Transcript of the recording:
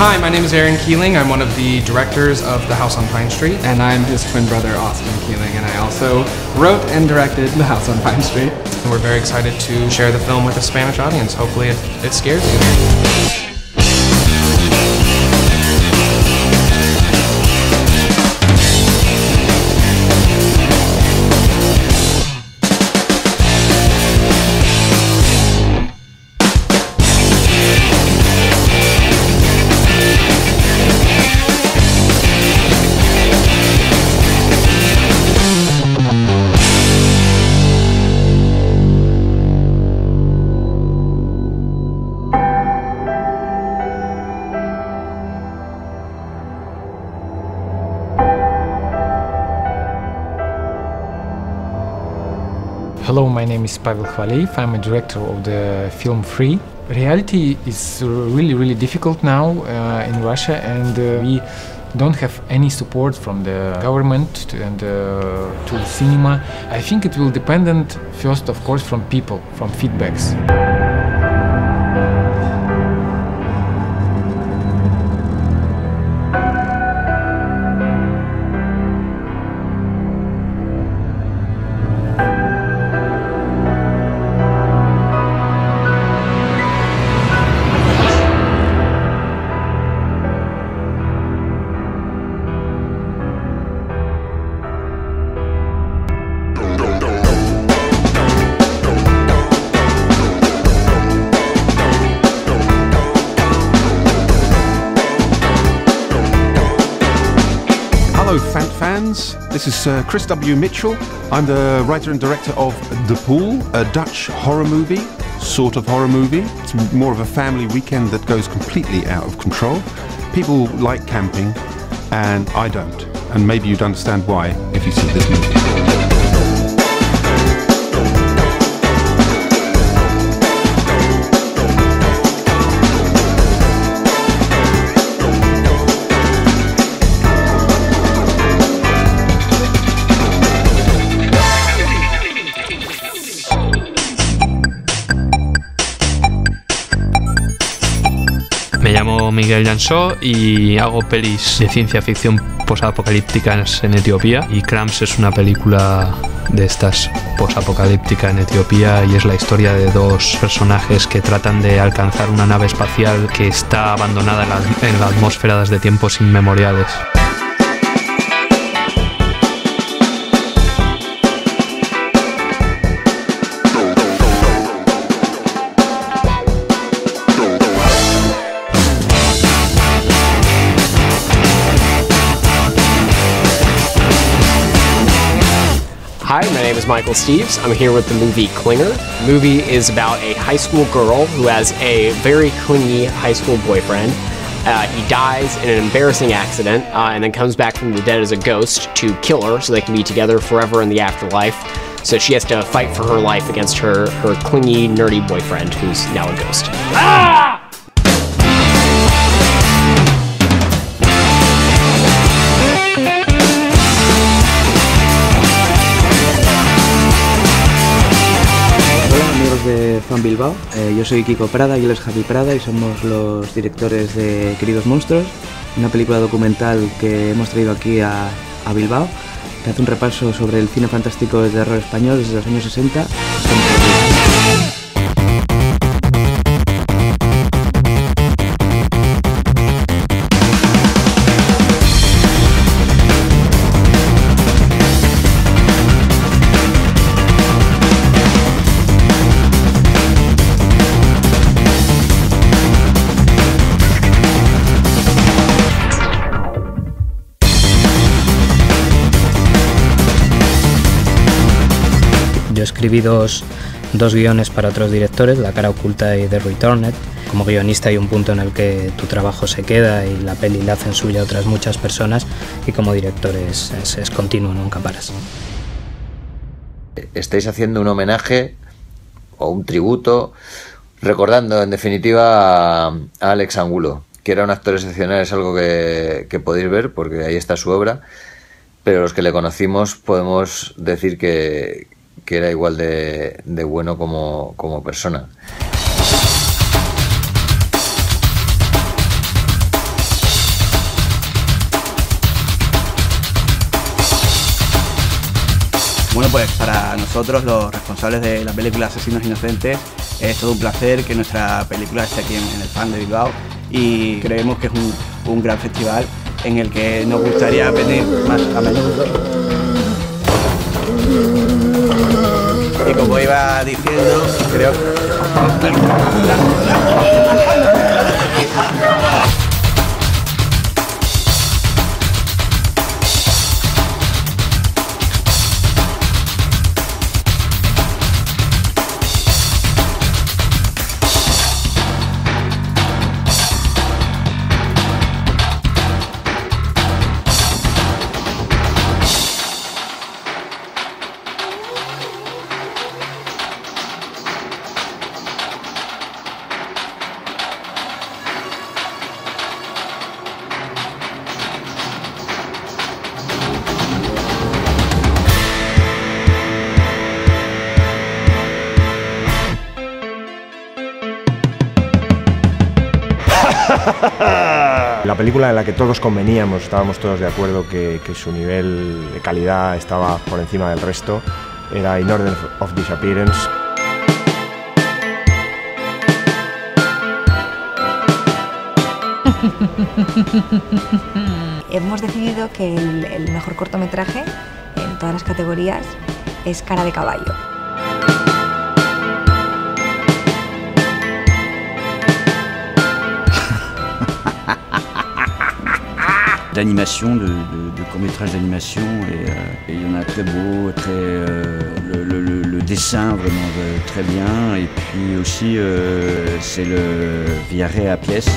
Hi, my name is Aaron Keeling. I'm one of the directors of The House on Pine Street. And I'm his twin brother, Austin Keeling, and I also wrote and directed The House on Pine Street. And we're very excited to share the film with a Spanish audience. Hopefully it scares you. Hello, my name is Pavel Khvaleev. I'm a director of the film Free. Reality is really difficult now in Russia, and we don't have any support from the government and to the cinema. I think it will depend first, of course, from people, from feedbacks. Hello fans, this is Chris W. Mitchell. I'm the writer and director of The Pool, a Dutch horror movie, sort of horror movie. It's more of a family weekend that goes completely out of control. People like camping and I don't, and maybe you'd understand why if you see this movie. Me llamo Miguel Jansó y hago pelis de ciencia ficción posapocalípticas en Etiopía, y Cramps es una película de estas posapocalíptica en Etiopía y es la historia de dos personajes que tratan de alcanzar una nave espacial que está abandonada en la atmósfera desde tiempos inmemoriales. Hi, my name is Michael Steves. I'm here with the movie Clinger. The movie is about a high school girl who has a very clingy high school boyfriend. He dies in an embarrassing accident and then comes back from the dead as a ghost to kill her so they can be together forever in the afterlife. So she has to fight for her life against her clingy, nerdy boyfriend who's now a ghost. Ah! De Fan Bilbao. Yo soy Kiko Prada y él es Javi Prada y somos los directores de Queridos Monstruos, una película documental que hemos traído aquí a Bilbao, que hace un repaso sobre el cine fantástico de terror español desde los años 60. Yo escribí dos guiones para otros directores, La cara oculta y The Returned. Como guionista hay un punto en el que tu trabajo se queda y la peli la hacen suya otras muchas personas, y como director es continuo, nunca paras. Estáis haciendo un homenaje o un tributo, recordando en definitiva a Alex Angulo, que era un actor excepcional. Es algo que podéis ver porque ahí está su obra, pero los que le conocimos podemos decir que era igual de bueno como persona. Bueno, pues para nosotros, los responsables de la película Asesinos Inocentes, es todo un placer que nuestra película esté aquí en el FAN de Bilbao y creemos que es un gran festival en el que nos gustaría venir más a menudo. Y como iba diciendo, creo La película en la que todos conveníamos, estábamos todos de acuerdo que su nivel de calidad estaba por encima del resto, era In Order of Disappearance. Hemos decidido que el mejor cortometraje en todas las categorías es Cara de caballo. D'animation, de court-métrage d'animation, et il y en a très beau, le dessin vraiment très bien, et puis aussi c'est le Villarreal à pièce.